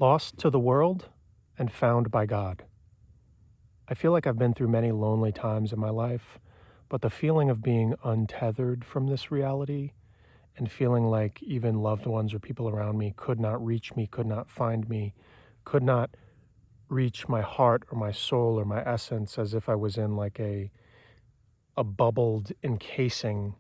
Lost to the world and found by God. I feel like I've been through many lonely times in my life, but the feeling of being untethered from this reality and feeling like even loved ones or people around me could not reach me, could not find me, could not reach my heart or my soul or my essence, as if I was in like a bubbled encasing,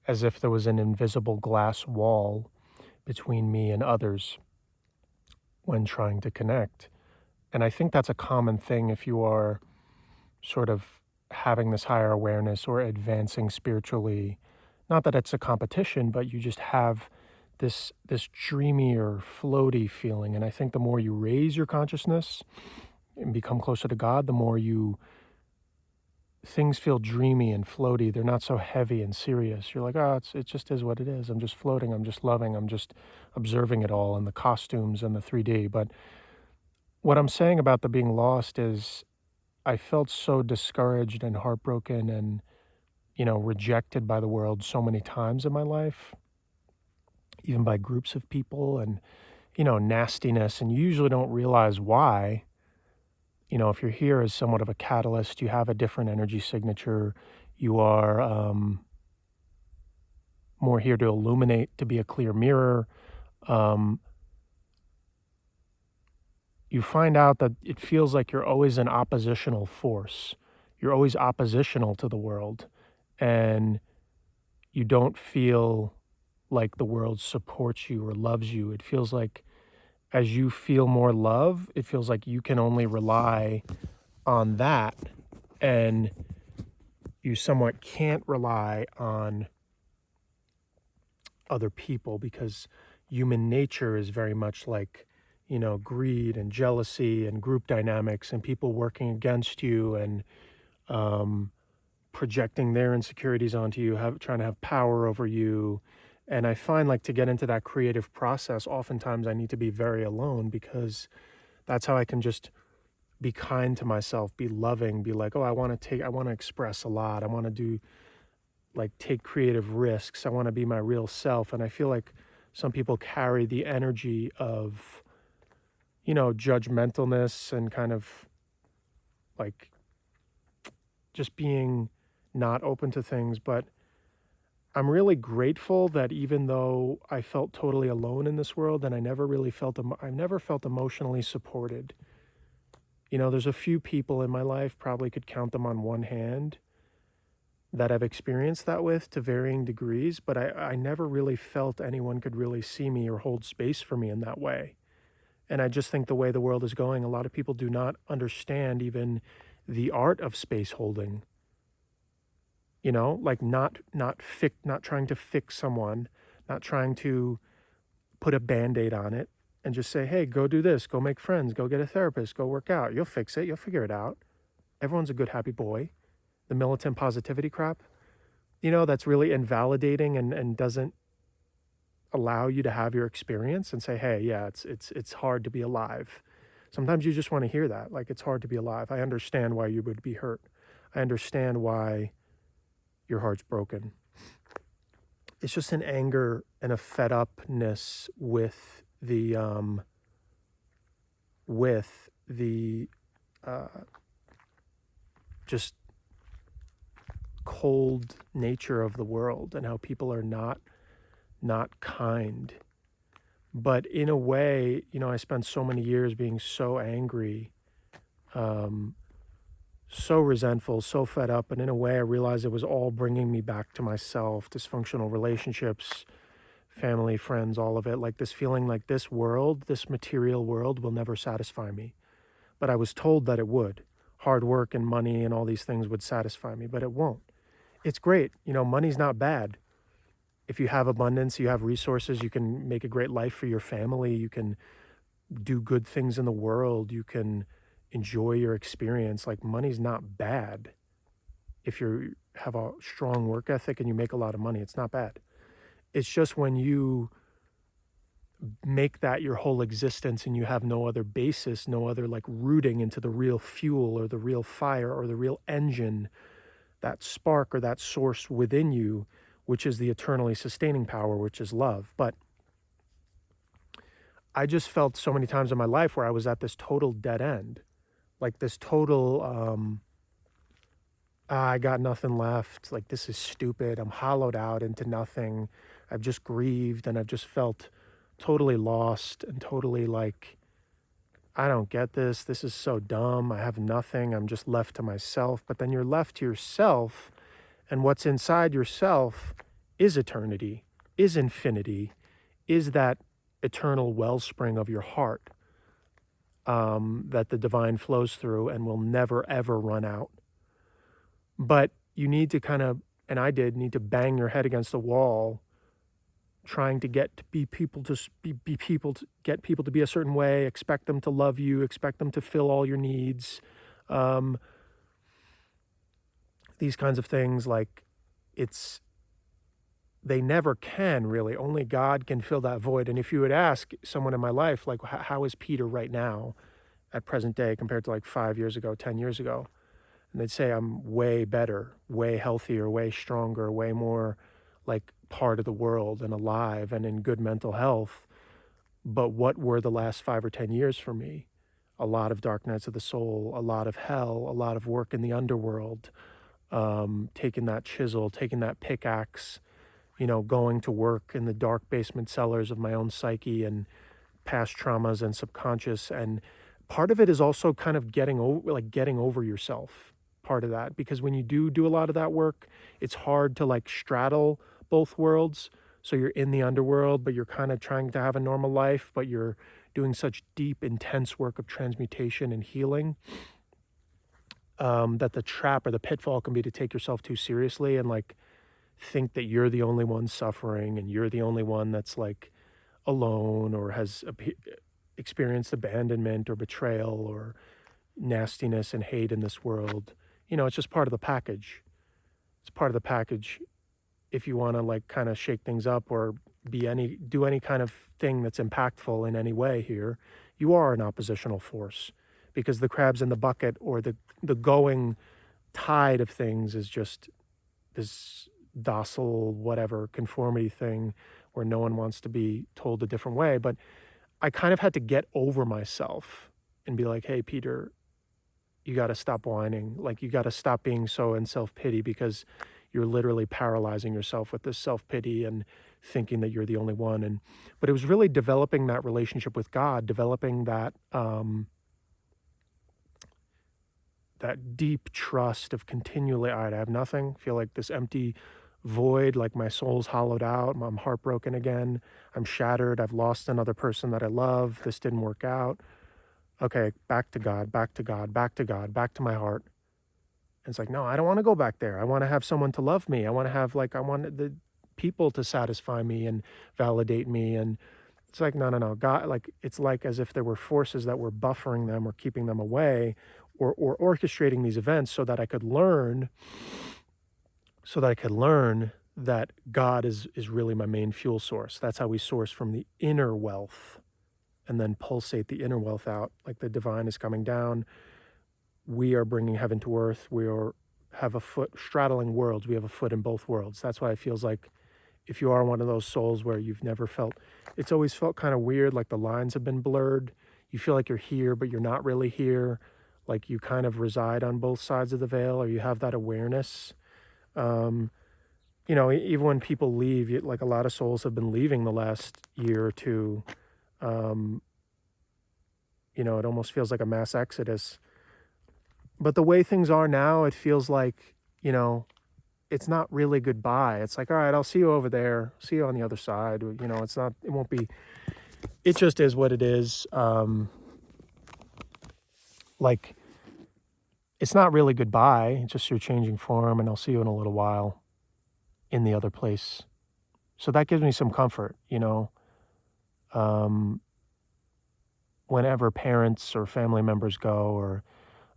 as if there was an invisible glass wall between me and others when trying to connect. And I think that's a common thing if you are sort of having this higher awareness or advancing spiritually. Not that it's a competition, but you just have this dreamy or floaty feeling. And I think the more you raise your consciousness and become closer to God, the more you things feel dreamy and floaty. They're not so heavy and serious. You're like, oh, it just is what it is. I'm just floating. I'm just loving. I'm just observing it all and the costumes and the 3D. But what I'm saying about the being lost is I felt so discouraged and heartbroken and, rejected by the world so many times in my life, even by groups of people and, nastiness. And you usually don't realize why. If you're here as somewhat of a catalyst, you have a different energy signature. You are more here to illuminate, to be a clear mirror. Um, you find out that it feels like you're always an oppositional force. You're always oppositional to the world. And you don't feel like the world supports you or loves you. It feels like as you feel more love, it feels like you can only rely on that. And you somewhat can't rely on other people because human nature is very much like, greed and jealousy and group dynamics and people working against you and um, projecting their insecurities onto you, trying to have power over you. And I find like to get into that creative process, oftentimes I need to be very alone because that's how I can just be kind to myself, be loving, be like, oh, I want to express a lot. I want to take creative risks. I want to be my real self. And I feel like some people carry the energy of, judgmentalness and kind of like just being not open to things. But I'm really grateful that even though I felt totally alone in this world and I never felt emotionally supported. There's a few people in my life, probably could count them on one hand, that I've experienced that with to varying degrees, but I never really felt anyone could really see me or hold space for me in that way. And I just think the way the world is going, a lot of people do not understand even the art of space holding. Like not trying to fix someone, not trying to put a band-aid on it and just say, hey, go do this, go make friends, go get a therapist, go work out. You'll fix it, you'll figure it out. Everyone's a good, happy boy. The militant positivity crap, that's really invalidating and doesn't allow you to have your experience and say, hey, yeah, it's hard to be alive. Sometimes you just want to hear that, like it's hard to be alive. I understand why you would be hurt. I understand why your heart's broken. It's just an anger and a fed upness with the just cold nature of the world and how people are not kind. But in a way, I spent so many years being so angry, so resentful, so fed up. And in a way, I realized it was all bringing me back to myself, dysfunctional relationships, family, friends, all of it. Like this feeling like this world, this material world will never satisfy me. But I was told that it would. Hard work and money and all these things would satisfy me, but it won't. It's great. Money's not bad. If you have abundance, you have resources, you can make a great life for your family, you can do good things in the world, you can enjoy your experience. Like money's not bad. If you have a strong work ethic and you make a lot of money, it's not bad. It's just when you make that your whole existence and you have no other basis, no other like rooting into the real fuel or the real fire or the real engine, that spark or that source within you, which is the eternally sustaining power, which is love. But I just felt so many times in my life where I was at this total dead end, like this total, I got nothing left. Like, this is stupid. I'm hollowed out into nothing. I've just grieved and I've just felt totally lost and totally like, I don't get this. This is so dumb. I have nothing. I'm just left to myself. But then you're left to yourself, and what's inside yourself is eternity, is infinity, is that eternal wellspring of your heart that the divine flows through and will never, ever run out. But you need to kind of, and I did, need to bang your head against the wall trying to get to be people to be people to get people to be a certain way, expect them to love you, expect them to fill all your needs. Um, these kinds of things, like, it's they never can really. Only God can fill that void. And if you would ask someone in my life, like, how is Peter right now at present day compared to like 5 years ago, 10 years ago? And they'd say, I'm way better, way healthier, way stronger, way more like part of the world and alive and in good mental health. But what were the last 5 or 10 years for me? A lot of dark nights of the soul, a lot of hell, a lot of work in the underworld, taking that chisel, taking that pickaxe, going to work in the dark basement cellars of my own psyche and past traumas and subconscious. And part of it is also kind of getting over yourself, part of that, because when you do a lot of that work, it's hard to like straddle both worlds. So you're in the underworld, but you're kind of trying to have a normal life, but you're doing such deep, intense work of transmutation and healing, that the trap or the pitfall can be to take yourself too seriously and like think that you're the only one suffering and you're the only one that's like alone or has experienced abandonment or betrayal or nastiness and hate in this world. It's just part of the package. It's part of the package. If you want to like kind of shake things up or do any kind of thing that's impactful in any way here, you are an oppositional force, because the crabs in the bucket or the going tide of things is just this docile whatever conformity thing where no one wants to be told a different way. But I kind of had to get over myself and be like, hey, Peter, you got to stop whining. Like, you got to stop being so in self pity, because you're literally paralyzing yourself with this self pity and thinking that you're the only one. But it was really developing that relationship with God, developing that deep trust of continually, all right, I have nothing, feel like this empty void, like my soul's hollowed out, I'm heartbroken again, I'm shattered, I've lost another person that I love, this didn't work out. Okay, back to God, back to God, back to God, back to my heart. And it's like, no, I don't want to go back there. I want to have someone to love me. I want to have I want the people to satisfy me and validate me. And it's like, no, no, no. God, like, it's like as if there were forces that were buffering them or keeping them away, or orchestrating these events so that I could learn, that God is really my main fuel source. That's how we source from the inner wealth and then pulsate the inner wealth out. Like, the divine is coming down. We are bringing heaven to earth. Have a foot straddling worlds. We have a foot in both worlds. That's why it feels like, if you are one of those souls where you've never felt, it's always felt kind of weird, like the lines have been blurred. You feel like you're here, but you're not really here. Like, you kind of reside on both sides of the veil, or you have that awareness. Um, Even when people leave, like, a lot of souls have been leaving the last year or two. Um, it almost feels like a mass exodus. But the way things are now, it feels like, it's not really goodbye. It's like, all right, I'll see you over there. See you on the other side. It's not, it won't be, it just is what it is. Like, it's not really goodbye. It's just you're changing form, and I'll see you in a little while in the other place. So that gives me some comfort, um, whenever parents or family members go, or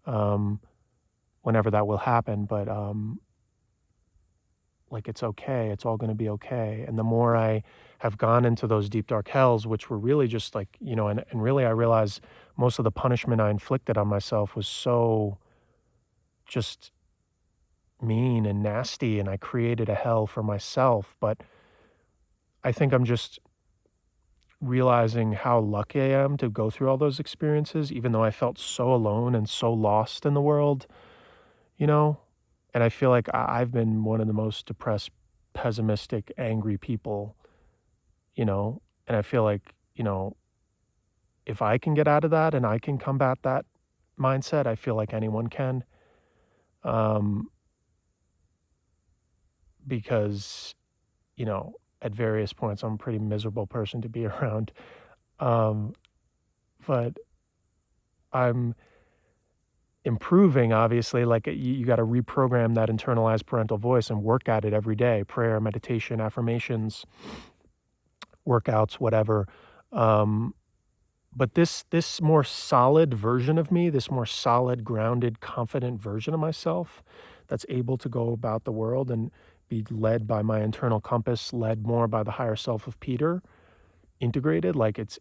um, whenever that will happen. But like, it's okay. It's all going to be okay. And the more I have gone into those deep, dark hells, which were really just like, and really I realized most of the punishment I inflicted on myself was so just mean and nasty, and I created a hell for myself. But I think realizing how lucky I am to go through all those experiences, even though I felt so alone and so lost in the world, you know? And I feel like I've been one of the most depressed, pessimistic, angry people, you know? And I feel like, if I can get out of that and I can combat that mindset, I feel like anyone can. Um, because, at various points, I'm a pretty miserable person to be around. Um, but I'm improving, obviously, like, you gotta reprogram that internalized parental voice and work at it every day, prayer, meditation, affirmations, workouts, whatever. Um, but this more solid version of me, this more solid, grounded, confident version of myself that's able to go about the world and be led by my internal compass, led more by the higher self of Peter, integrated, like, it's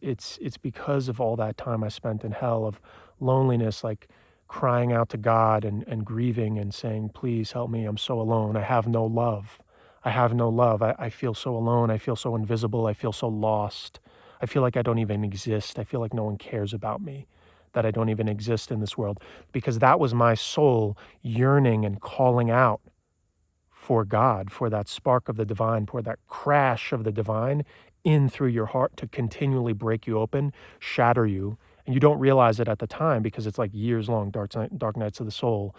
because of all that time I spent in hell of loneliness, like, crying out to God and grieving and saying, "Please help me, I'm so alone, I have no love. I have no love, I feel so alone, I feel so invisible, I feel so lost. I feel like I don't even exist, I feel like no one cares about me, that I don't even exist in this world," because that was my soul yearning and calling out for God, for that spark of the divine, for that crash of the divine in through your heart to continually break you open, shatter you. And you don't realize it at the time because it's like years long dark nights of the soul,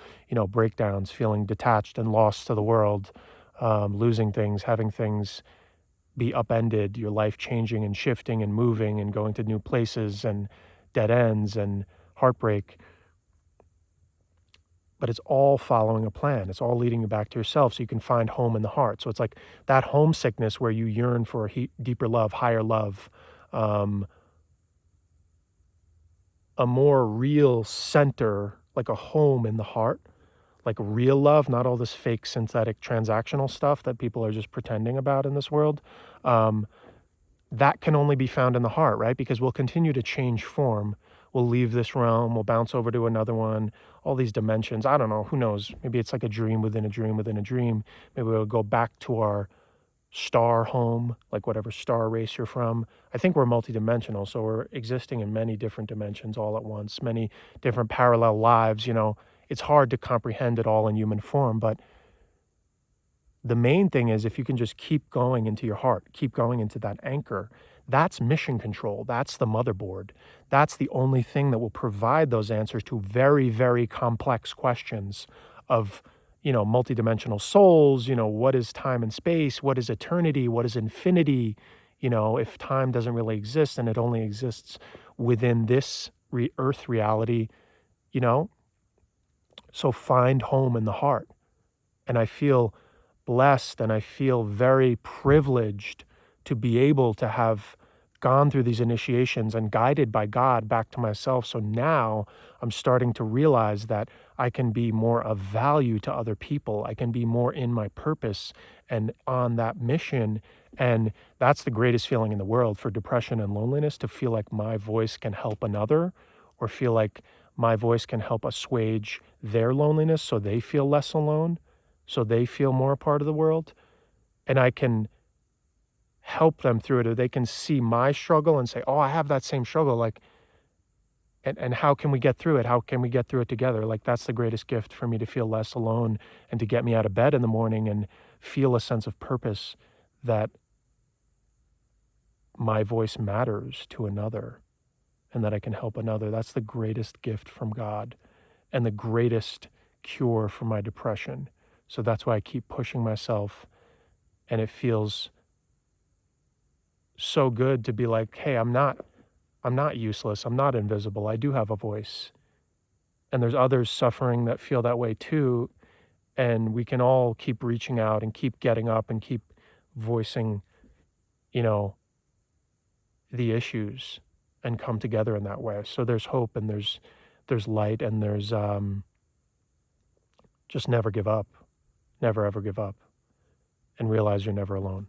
breakdowns, feeling detached and lost to the world, losing things, having things be upended, your life changing and shifting and moving and going to new places and dead ends and heartbreak, but it's all following a plan. It's all leading you back to yourself so you can find home in the heart. So it's like that homesickness where you yearn for deeper love, higher love, um, a more real center, like a home in the heart, like real love, not all this fake synthetic transactional stuff that people are just pretending about in this world. Um, that can only be found in the heart, right? Because we'll continue to change form. We'll leave this realm, we'll bounce over to another one, all these dimensions. I don't know, who knows? Maybe it's like a dream within a dream within a dream. Maybe we'll go back to our star home, like whatever star race you're from. I think we're multidimensional, so we're existing in many different dimensions all at once, many different parallel lives, It's hard to comprehend it all in human form, but the main thing is if you can just keep going into your heart, keep going into that anchor, that's mission control. That's the motherboard. That's the only thing that will provide those answers to very, very complex questions of, multidimensional souls, what is time and space? What is eternity? What is infinity? If time doesn't really exist and it only exists within this earth reality, you know? So find home in the heart. And I feel blessed and I feel very privileged to be able to have gone through these initiations and guided by God back to myself. So now I'm starting to realize that I can be more of value to other people. I can be more in my purpose and on that mission. And that's the greatest feeling in the world for depression and loneliness, to feel like my voice can help another, or feel like my voice can help assuage their loneliness so they feel less alone, so they feel more a part of the world, and I can help them through it, or they can see my struggle and say, "Oh, I have that same struggle," like, and how can we get through it? How can we get through it together? Like, that's the greatest gift for me, to feel less alone and to get me out of bed in the morning and feel a sense of purpose, that my voice matters to another and that I can help another. That's the greatest gift from God and the greatest cure for my depression. So that's why I keep pushing myself, and it feels so good to be like, "Hey, I'm not useless. I'm not invisible. I do have a voice." And there's others suffering that feel that way too, and we can all keep reaching out and keep getting up and keep voicing, you know, the issues and come together in that way. So there's hope and there's light and there's just never give up. Never ever give up, and realize you're never alone.